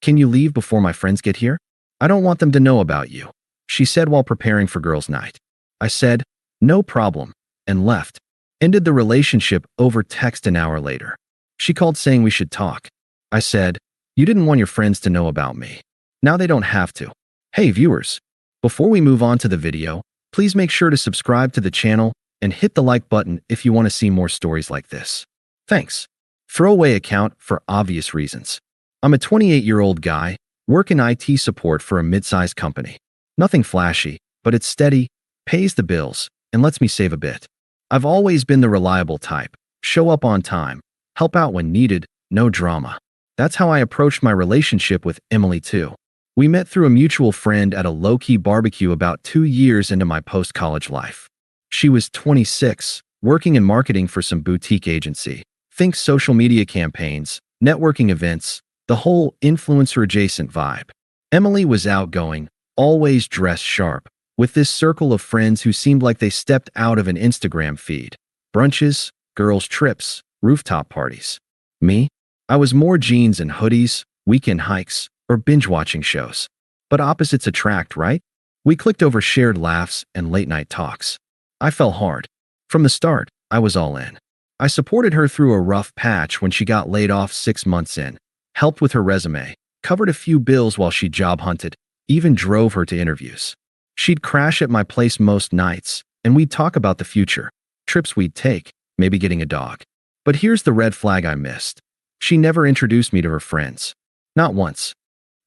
Can you leave before my friends get here? I don't want them to know about you, she said while preparing for girls' night. I said, no problem, and left. Ended the relationship over text an hour later. She called saying we should talk. I said, you didn't want your friends to know about me. Now they don't have to. Hey viewers, before we move on to the video, please make sure to subscribe to the channel and hit the like button if you want to see more stories like this. Thanks. Throwaway account for obvious reasons. I'm a 28-year-old guy, work in IT support for a mid-sized company. Nothing flashy, but it's steady, pays the bills, and lets me save a bit. I've always been the reliable type, show up on time, help out when needed, no drama. That's how I approached my relationship with Emily too. We met through a mutual friend at a low-key barbecue about 2 years into my post-college life. She was 26, working in marketing for some boutique agency. Think social media campaigns, networking events, the whole influencer-adjacent vibe. Emily was outgoing, always dressed sharp, with this circle of friends who seemed like they stepped out of an Instagram feed. Brunches, girls' trips, rooftop parties. Me? I was more jeans and hoodies, weekend hikes, or binge-watching shows. But opposites attract, right? We clicked over shared laughs and late-night talks. I fell hard. From the start, I was all in. I supported her through a rough patch when she got laid off 6 months in, helped with her resume, covered a few bills while she job hunted, even drove her to interviews. She'd crash at my place most nights, and we'd talk about the future, trips we'd take, maybe getting a dog. But here's the red flag I missed. She never introduced me to her friends. Not once.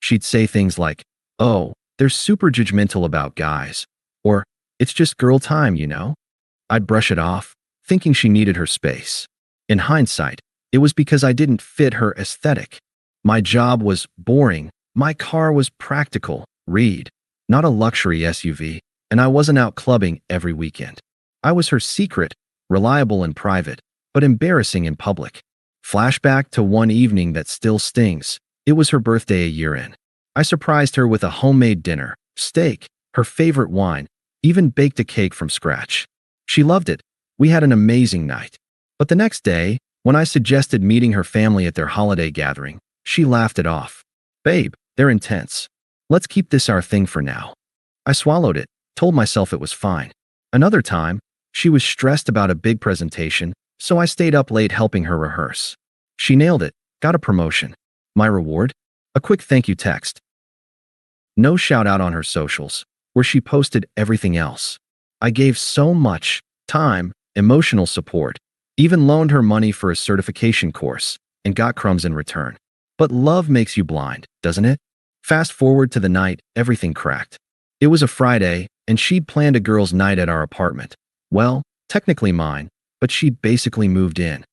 She'd say things like, oh, they're super judgmental about guys, or it's just girl time, you know? I'd brush it off, thinking she needed her space. In hindsight, it was because I didn't fit her aesthetic. My job was boring, my car was practical, read, not a luxury SUV, and I wasn't out clubbing every weekend. I was her secret, reliable in private, but embarrassing in public. Flashback to one evening that still stings. It was her birthday a year in. I surprised her with a homemade dinner, steak, her favorite wine, even baked a cake from scratch. She loved it. We had an amazing night. But the next day, when I suggested meeting her family at their holiday gathering, she laughed it off. Babe, they're intense. Let's keep this our thing for now. I swallowed it, told myself it was fine. Another time, she was stressed about a big presentation, so I stayed up late helping her rehearse. She nailed it, got a promotion. My reward? A quick thank you text. No shout out on her socials, where she posted everything else. I gave so much time, emotional support, even loaned her money for a certification course, and got crumbs in return. But love makes you blind, doesn't it? Fast forward to the night, everything cracked. It was a Friday, and she'd planned a girls' night at our apartment. Well, technically mine, but she'd basically moved in.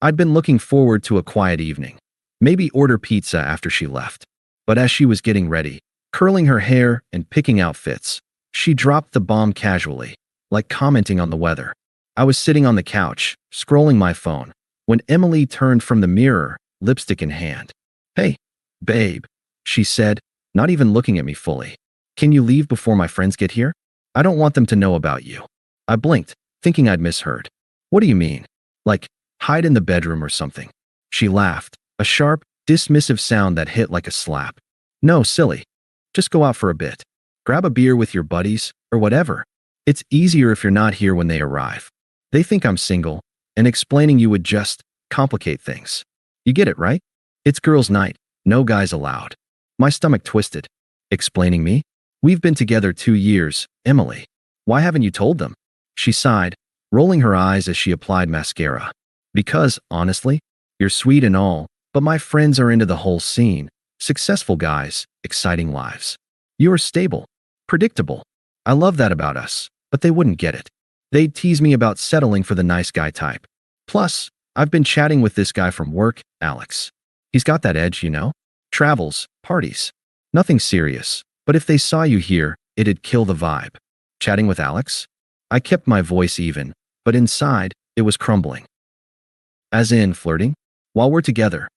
I'd been looking forward to a quiet evening. Maybe order pizza after she left. But as she was getting ready, curling her hair and picking outfits, she dropped the bomb casually, like commenting on the weather. I was sitting on the couch, scrolling my phone, when Emily turned from the mirror, lipstick in hand. Hey, babe, she said, not even looking at me fully. Can you leave before my friends get here? I don't want them to know about you. I blinked, thinking I'd misheard. What do you mean? Like, hide in the bedroom or something? She laughed, a sharp, dismissive sound that hit like a slap. No, silly. Just go out for a bit. Grab a beer with your buddies, or whatever. It's easier if you're not here when they arrive. They think I'm single, and explaining you would just complicate things. You get it, right? It's girls' night, no guys allowed. My stomach twisted. Explaining me? We've been together 2 years, Emily. Why haven't you told them? She sighed, rolling her eyes as she applied mascara. Because, honestly, you're sweet and all, but my friends are into the whole scene. Successful guys, exciting lives. You're stable, predictable. I love that about us, but they wouldn't get it. They'd tease me about settling for the nice guy type. Plus, I've been chatting with this guy from work, Alex. He's got that edge, you know? Travels, parties. Nothing serious, but if they saw you here, it'd kill the vibe. Chatting with Alex? I kept my voice even, but inside, it was crumbling. As in, flirting? While we're together.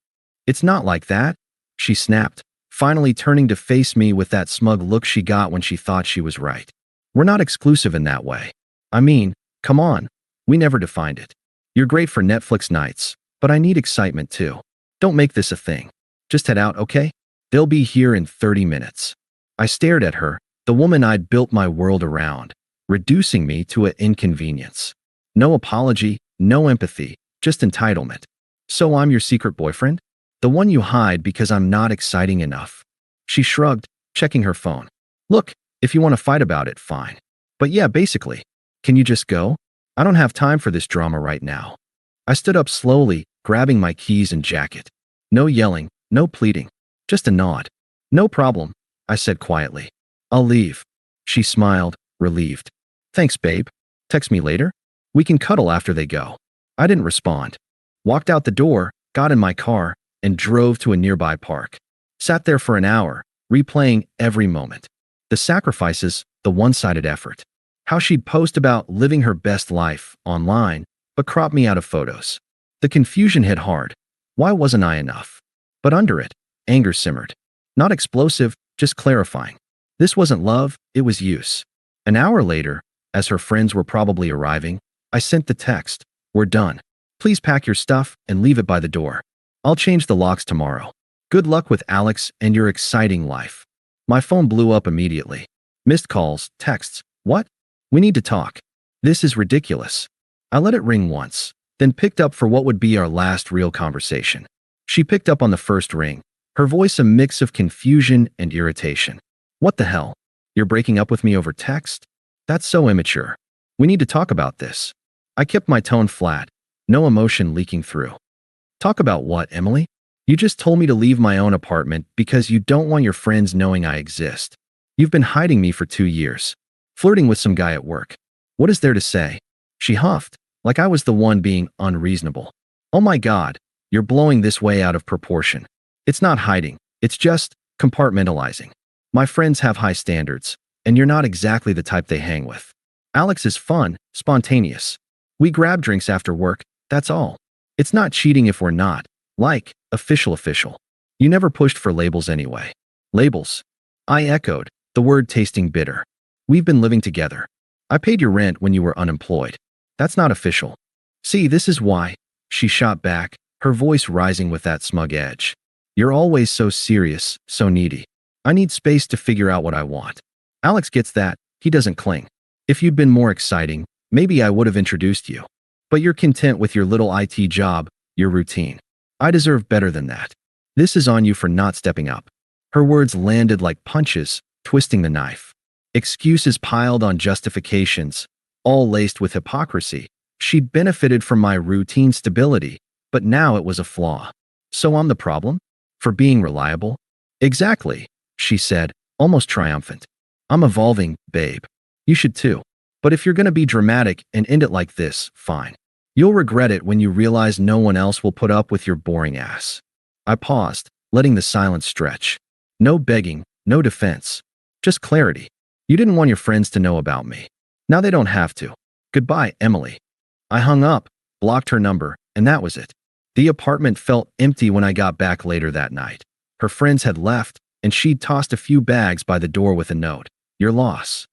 It's not like that, she snapped, finally turning to face me with that smug look she got when she thought she was right. We're not exclusive in that way. I mean, come on, we never defined it. You're great for Netflix nights, but I need excitement too. Don't make this a thing. Just head out, okay? They'll be here in 30 minutes. I stared at her, the woman I'd built my world around, reducing me to an inconvenience. No apology, no empathy, just entitlement. So I'm your secret boyfriend? The one you hide because I'm not exciting enough. She shrugged, checking her phone. Look, if you want to fight about it, fine. But yeah, basically. Can you just go? I don't have time for this drama right now. I stood up slowly, grabbing my keys and jacket. No yelling, no pleading. Just a nod. No problem, I said quietly. I'll leave. She smiled, relieved. Thanks, babe. Text me later? We can cuddle after they go. I didn't respond. Walked out the door, got in my car, and drove to a nearby park. Sat there for an hour, replaying every moment. The sacrifices, the one-sided effort. How she'd post about living her best life online, but crop me out of photos. The confusion hit hard. Why wasn't I enough? But under it, anger simmered. Not explosive, just clarifying. This wasn't love, it was use. An hour later, as her friends were probably arriving, I sent the text, "We're done. Please pack your stuff and leave it by the door. I'll change the locks tomorrow. Good luck with Alex and your exciting life." My phone blew up immediately. Missed calls, texts. What? We need to talk. This is ridiculous. I let it ring once, then picked up for what would be our last real conversation. She picked up on the first ring, her voice a mix of confusion and irritation. What the hell? You're breaking up with me over text? That's so immature. We need to talk about this. I kept my tone flat, no emotion leaking through. Talk about what, Emily? You just told me to leave my own apartment because you don't want your friends knowing I exist. You've been hiding me for 2 years. Flirting with some guy at work. What is there to say? She huffed, like I was the one being unreasonable. Oh my God, you're blowing this way out of proportion. It's not hiding, it's just compartmentalizing. My friends have high standards, and you're not exactly the type they hang with. Alex is fun, spontaneous. We grab drinks after work, that's all. It's not cheating if we're not, like, official. You never pushed for labels anyway. Labels? I echoed, the word tasting bitter. We've been living together. I paid your rent when you were unemployed. That's not official. See, this is why, she shot back, her voice rising with that smug edge. You're always so serious, so needy. I need space to figure out what I want. Alex gets that, he doesn't cling. If you'd been more exciting, maybe I would have introduced you. But you're content with your little IT job, your routine. I deserve better than that. This is on you for not stepping up. Her words landed like punches, twisting the knife. Excuses piled on justifications, all laced with hypocrisy. She'd benefited from my routine stability, but now it was a flaw. So I'm the problem? For being reliable? Exactly, she said, almost triumphant. I'm evolving, babe. You should too. But if you're gonna be dramatic and end it like this, fine. You'll regret it when you realize no one else will put up with your boring ass. I paused, letting the silence stretch. No begging, no defense. Just clarity. You didn't want your friends to know about me. Now they don't have to. Goodbye, Emily. I hung up, blocked her number, and that was it. The apartment felt empty when I got back later that night. Her friends had left, and she'd tossed a few bags by the door with a note. Your loss.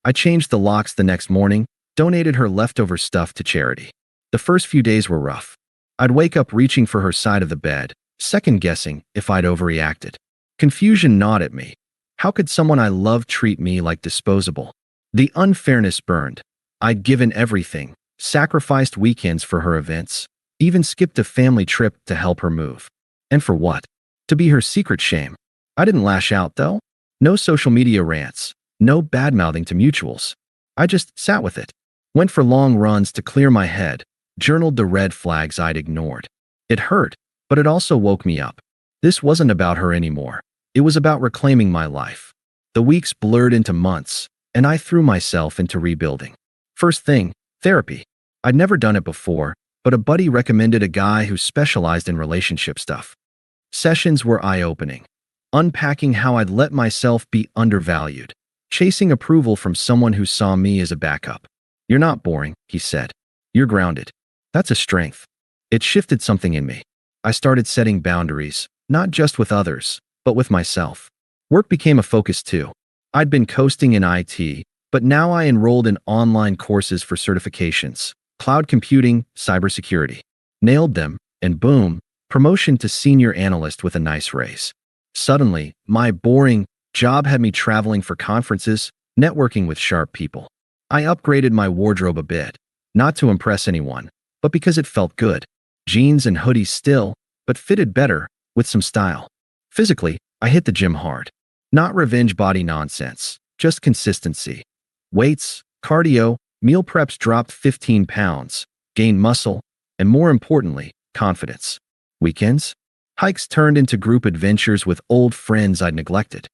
I changed the locks the next morning, donated her leftover stuff to charity. The first few days were rough. I'd wake up reaching for her side of the bed, second-guessing if I'd overreacted. Confusion gnawed at me. How could someone I loved treat me like disposable? The unfairness burned. I'd given everything, sacrificed weekends for her events, even skipped a family trip to help her move. And for what? To be her secret shame. I didn't lash out, though. No social media rants, no bad-mouthing to mutuals. I just sat with it. Went for long runs to clear my head, journaled the red flags I'd ignored. It hurt, but it also woke me up. This wasn't about her anymore. It was about reclaiming my life. The weeks blurred into months, and I threw myself into rebuilding. First thing, therapy. I'd never done it before, but a buddy recommended a guy who specialized in relationship stuff. Sessions were eye-opening, unpacking how I'd let myself be undervalued, chasing approval from someone who saw me as a backup. You're not boring, he said. You're grounded. That's a strength. It shifted something in me. I started setting boundaries, not just with others, but with myself. Work became a focus too. I'd been coasting in IT, but now I enrolled in online courses for certifications, cloud computing, cybersecurity. Nailed them, and boom, promotion to senior analyst with a nice raise. Suddenly, my boring job had me traveling for conferences, networking with sharp people. I upgraded my wardrobe a bit, not to impress anyone, but because it felt good. Jeans and hoodies still, but fitted better, with some style. Physically, I hit the gym hard. Not revenge body nonsense, just consistency. Weights, cardio, meal preps dropped 15 pounds, gained muscle, and more importantly, confidence. Weekends? Hikes turned into group adventures with old friends I'd neglected.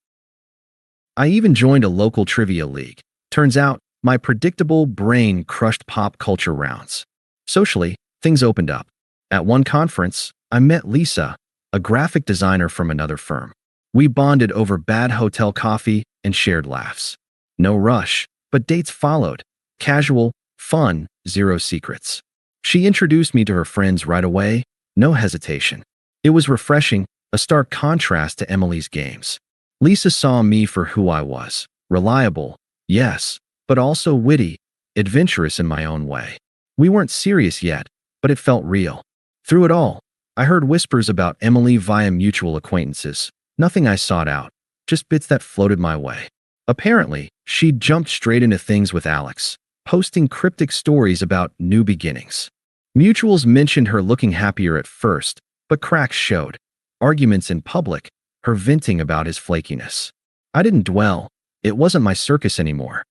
I even joined a local trivia league. Turns out, my predictable brain crushed pop culture rounds. Socially, things opened up. At one conference, I met Lisa, a graphic designer from another firm. We bonded over bad hotel coffee and shared laughs. No rush, but dates followed. Casual, fun, zero secrets. She introduced me to her friends right away, no hesitation. It was refreshing, a stark contrast to Emily's games. Lisa saw me for who I was. Reliable, yes, but also witty, adventurous in my own way. We weren't serious yet, but it felt real. Through it all, I heard whispers about Emily via mutual acquaintances. Nothing I sought out, just bits that floated my way. Apparently, she'd jumped straight into things with Alex, posting cryptic stories about new beginnings. Mutuals mentioned her looking happier at first, but cracks showed. Arguments in public, her venting about his flakiness. I didn't dwell. It wasn't my circus anymore.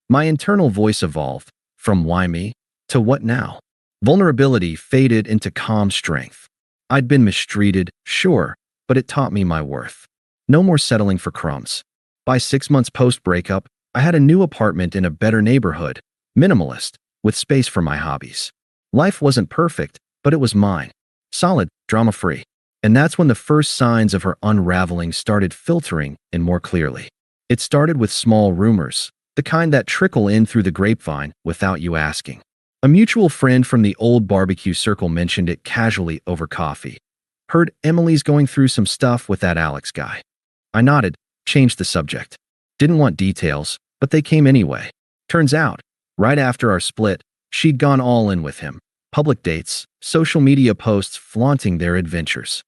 My internal voice evolved, from why me to what now. Vulnerability faded into calm strength. I'd been mistreated, sure, but it taught me my worth. No more settling for crumbs. By 6 months post-breakup, I had a new apartment in a better neighborhood, minimalist, with space for my hobbies. Life wasn't perfect, but it was mine. Solid, drama-free. And that's when the first signs of her unraveling started filtering in more clearly. It started with small rumors, the kind that trickle in through the grapevine without you asking. A mutual friend from the old barbecue circle mentioned it casually over coffee. Heard Emily's going through some stuff with that Alex guy. I nodded, changed the subject. Didn't want details, but they came anyway. Turns out, right after our split, she'd gone all in with him. Public dates, social media posts flaunting their adventures.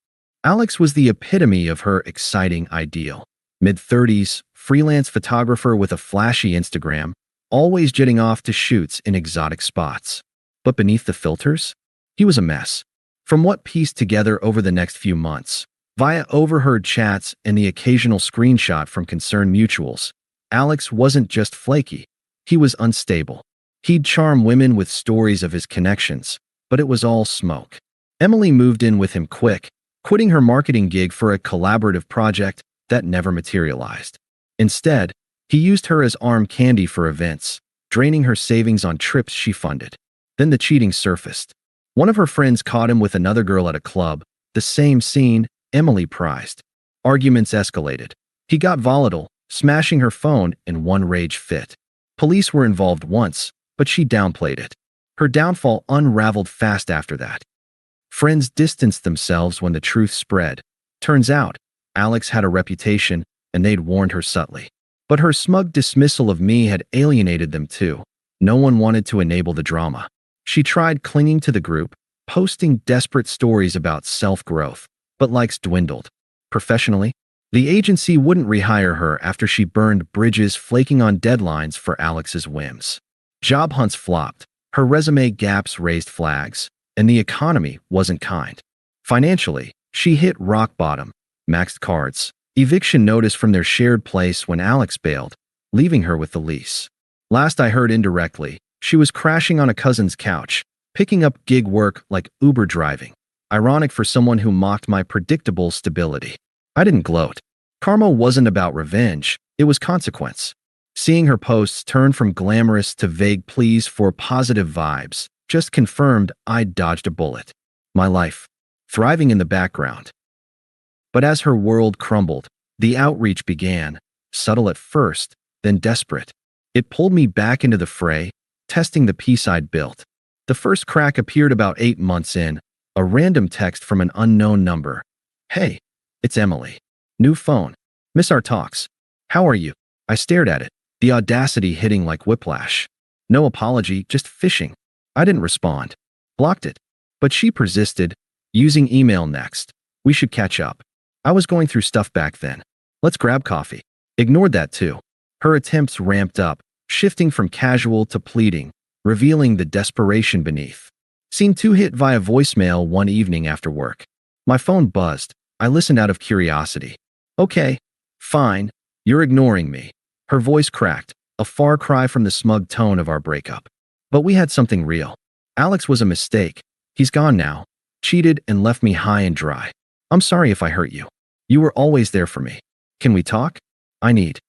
Alex was the epitome of her exciting ideal. Mid-30s, freelance photographer with a flashy Instagram, always jetting off to shoots in exotic spots. But beneath the filters, he was a mess. From what pieced together over the next few months, via overheard chats and the occasional screenshot from concerned mutuals, Alex wasn't just flaky, he was unstable. He'd charm women with stories of his connections, but it was all smoke. Emily moved in with him quick, quitting her marketing gig for a collaborative project that never materialized. Instead, he used her as arm candy for events, draining her savings on trips she funded. Then the cheating surfaced. One of her friends caught him with another girl at a club, the same scene Emily prized. Arguments escalated. He got volatile, smashing her phone in one rage fit. Police were involved once, but she downplayed it. Her downfall unraveled fast after that. Friends distanced themselves when the truth spread. Turns out, Alex had a reputation, and they'd warned her subtly. But her smug dismissal of me had alienated them too. No one wanted to enable the drama. She tried clinging to the group, posting desperate stories about self-growth, but likes dwindled. Professionally, the agency wouldn't rehire her after she burned bridges flaking on deadlines for Alex's whims. Job hunts flopped, her resume gaps raised flags, and the economy wasn't kind. Financially, she hit rock bottom, maxed cards, eviction notice from their shared place when Alex bailed, leaving her with the lease. Last I heard indirectly, she was crashing on a cousin's couch, picking up gig work like Uber driving. Ironic for someone who mocked my predictable stability. I didn't gloat. Karma wasn't about revenge, it was consequence. Seeing her posts turn from glamorous to vague pleas for positive vibes just confirmed I'd dodged a bullet. My life, thriving in the background. But as her world crumbled, the outreach began, subtle at first, then desperate. It pulled me back into the fray, testing the peace I'd built. The first crack appeared about 8 months in, a random text from an unknown number. Hey, it's Emily. New phone. Miss our talks. How are you? I stared at it, the audacity hitting like whiplash. No apology, just phishing. I didn't respond. Blocked it. But she persisted, using email next. We should catch up. I was going through stuff back then. Let's grab coffee. Ignored that too. Her attempts ramped up, shifting from casual to pleading, revealing the desperation beneath. Scene 2 hit via voicemail one evening after work. My phone buzzed. I listened out of curiosity. Okay, fine, you're ignoring me. Her voice cracked, a far cry from the smug tone of our breakup. But we had something real. Alex was a mistake. He's gone now. Cheated and left me high and dry. I'm sorry if I hurt you. You were always there for me. Can we talk? I need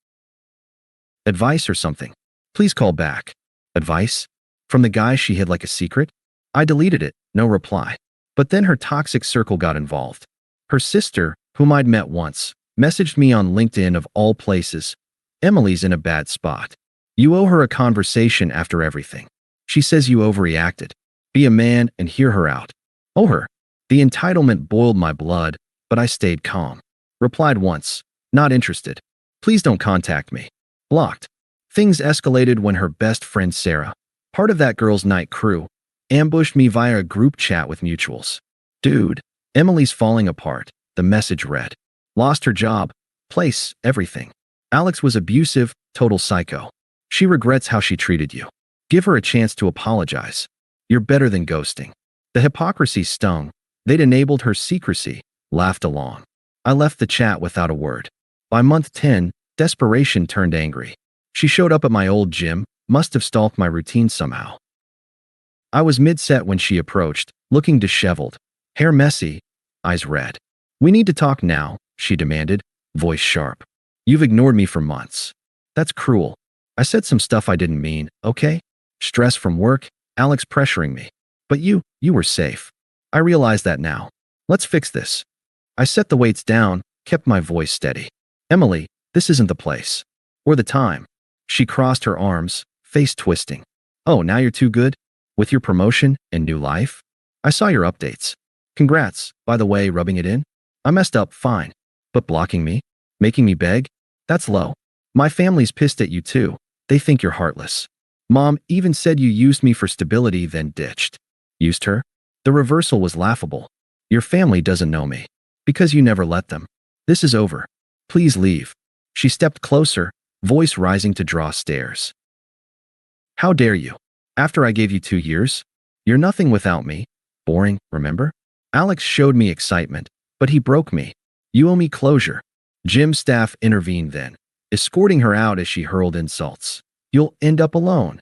advice or something. Please call back. Advice? From the guy she hid like a secret? I deleted it, no reply. But then her toxic circle got involved. Her sister, whom I'd met once, messaged me on LinkedIn of all places. Emily's in a bad spot. You owe her a conversation after everything. She says you overreacted. Be a man and hear her out. Owe her. The entitlement boiled my blood, but I stayed calm. Replied once, not interested. Please don't contact me. Blocked. Things escalated when her best friend Sarah, part of that girls' night crew, ambushed me via a group chat with mutuals. Dude, Emily's falling apart, the message read. Lost her job, place, everything. Alex was abusive, total psycho. She regrets how she treated you. Give her a chance to apologize. You're better than ghosting. The hypocrisy stung. They'd enabled her secrecy, laughed along. I left the chat without a word. By month 10, desperation turned angry. She showed up at my old gym, must have stalked my routine somehow. I was mid-set when she approached, looking disheveled, hair messy, eyes red. We need to talk now, she demanded, voice sharp. You've ignored me for months. That's cruel. I said some stuff I didn't mean, okay? Stress from work, Alex pressuring me. But you were safe. I realize that now. Let's fix this. I set the weights down, kept my voice steady. Emily, this isn't the place. Or the time. She crossed her arms, face twisting. Oh, now you're too good? With your promotion and new life? I saw your updates. Congrats, by the way, rubbing it in? I messed up, fine. But blocking me? Making me beg? That's low. My family's pissed at you too. They think you're heartless. Mom even said you used me for stability, then ditched. Used her? The reversal was laughable. Your family doesn't know me. Because you never let them. This is over. Please leave. She stepped closer, voice rising to draw stares. How dare you? After I gave you 2 years? You're nothing without me. Boring, remember? Alex showed me excitement, but he broke me. You owe me closure. Gym staff intervened then, escorting her out as she hurled insults. You'll end up alone.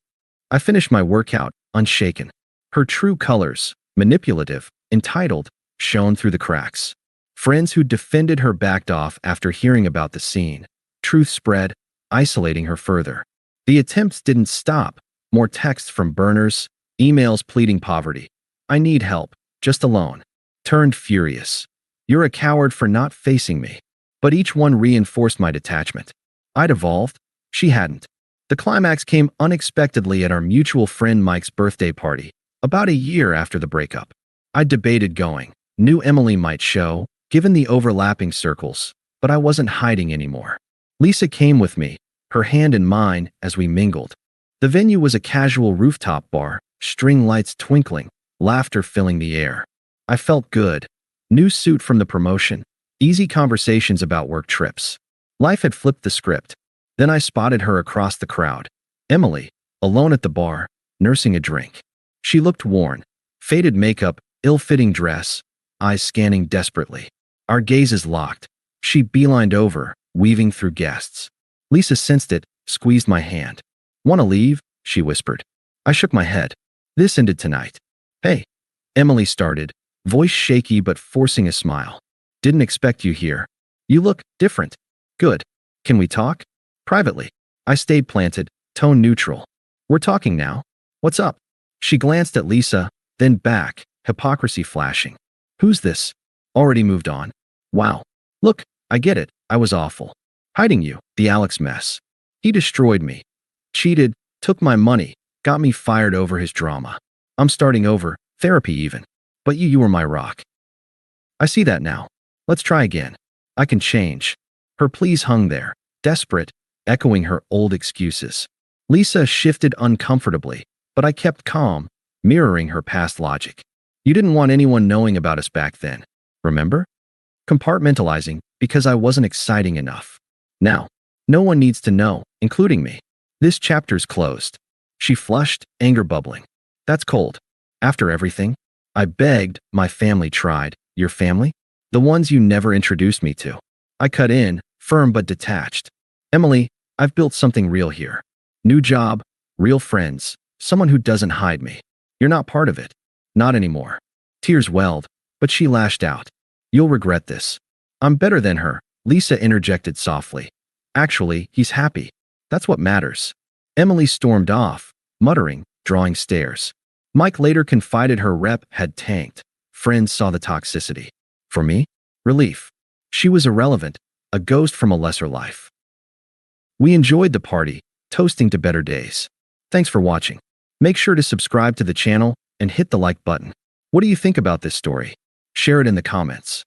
I finished my workout, unshaken. Her true colors, manipulative, entitled, shone through the cracks. Friends who defended her backed off after hearing about the scene. Truth spread, isolating her further. The attempts didn't stop. More texts from burners, emails pleading poverty. I need help, just alone. Turned furious. You're a coward for not facing me. But each one reinforced my detachment. I'd evolved. She hadn't. The climax came unexpectedly at our mutual friend Mike's birthday party, about a year after the breakup. I debated going. Knew Emily might show, given the overlapping circles, but I wasn't hiding anymore. Lisa came with me, her hand in mine as we mingled. The venue was a casual rooftop bar, string lights twinkling, laughter filling the air. I felt good. New suit from the promotion, easy conversations about work trips. Life had flipped the script. Then I spotted her across the crowd. Emily, alone at the bar, nursing a drink. She looked worn. Faded makeup, ill-fitting dress, eyes scanning desperately. Our gazes locked. She beelined over, weaving through guests. Lisa sensed it, squeezed my hand. Want to leave? She whispered. I shook my head. This ended tonight. Hey. Emily started, voice shaky but forcing a smile. Didn't expect you here. You look different. Good. Can we talk? Privately. I stayed planted, tone neutral. We're talking now. What's up? She glanced at Lisa, then back, hypocrisy flashing. Who's this? Already moved on. Wow. Look, I get it. I was awful. Hiding you, the Alex mess. He destroyed me. Cheated, took my money, got me fired over his drama. I'm starting over, therapy even. But you were my rock. I see that now. Let's try again. I can change. Her pleas hung there, desperate, echoing her old excuses. Lisa shifted uncomfortably, but I kept calm, mirroring her past logic. You didn't want anyone knowing about us back then, remember? Compartmentalizing, because I wasn't exciting enough. Now, no one needs to know, including me. This chapter's closed. She flushed, anger bubbling. That's cold. After everything, I begged, my family tried. Your family? The ones you never introduced me to. I cut in, firm but detached. Emily, I've built something real here. New job, real friends, someone who doesn't hide me. You're not part of it. Not anymore. Tears welled, but she lashed out. You'll regret this. I'm better than her, Lisa interjected softly. Actually, he's happy. That's what matters. Emily stormed off, muttering, drawing stairs. Mike later confided her rep had tanked. Friends saw the toxicity. For me? Relief. She was irrelevant, a ghost from a lesser life. We enjoyed the party, toasting to better days. Thanks for watching. Make sure to subscribe to the channel and hit the like button. What do you think about this story? Share it in the comments.